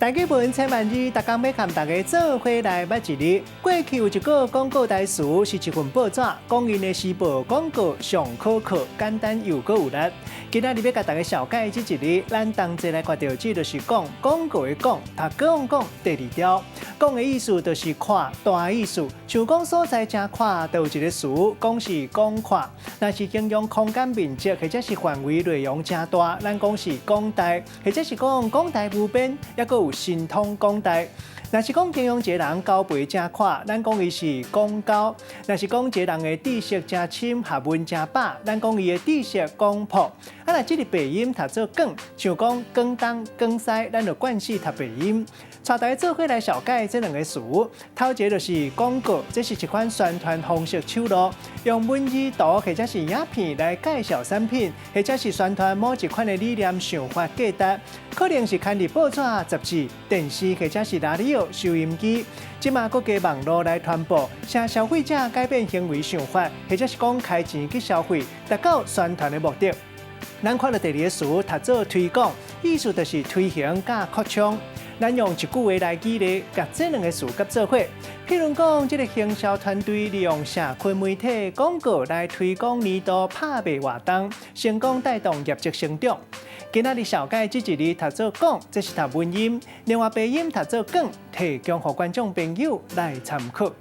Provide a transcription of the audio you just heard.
大家本千万字，大家要和大家做伙来捌一日。过去有一个广告台词，是一份报纸，讲因的是报广告上可靠、简单又够有力。今仔日要甲大家小解这一日，咱同齐来看到，这就是讲广告的讲，他讲第二条，讲的意思就是看大意思，像讲所在正看，就有一个词，讲是广阔，若是形容空间面积或者是范围内容正大，咱讲是广大，或者是讲广大无边，也佫有神通广大。若是讲形容一个人高背正宽，咱讲伊是广高；若是讲一个人的知识正深，学问正饱，咱讲伊的知识广博。若即个鼻音读做广，像讲广东、广西，咱就惯势读鼻音。带大家做伙来小解这两个词。头一个就是广告，这是一款宣传方式手路，用文字图或者是影片来介绍产品，或者是宣传某一款的理念、想法、价值。可能是刊入报纸、杂志、电视或者是radio、收音机，即马各加网络来传播，向消费者改变行为想法，或者是讲开钱去消费，达到宣传的目的。咱看到第二个词，读做推广，意思就是推行甲扩充。咱用一句话来举例，甲这两个词合做伙。譬如讲，这个行销团队利用社群媒体广告来推广年度拍卖活动，成功带动业绩成长。今仔日小解这一日读做讲，这是读文音；另外鼻音读做广，提供给观众朋友来参考。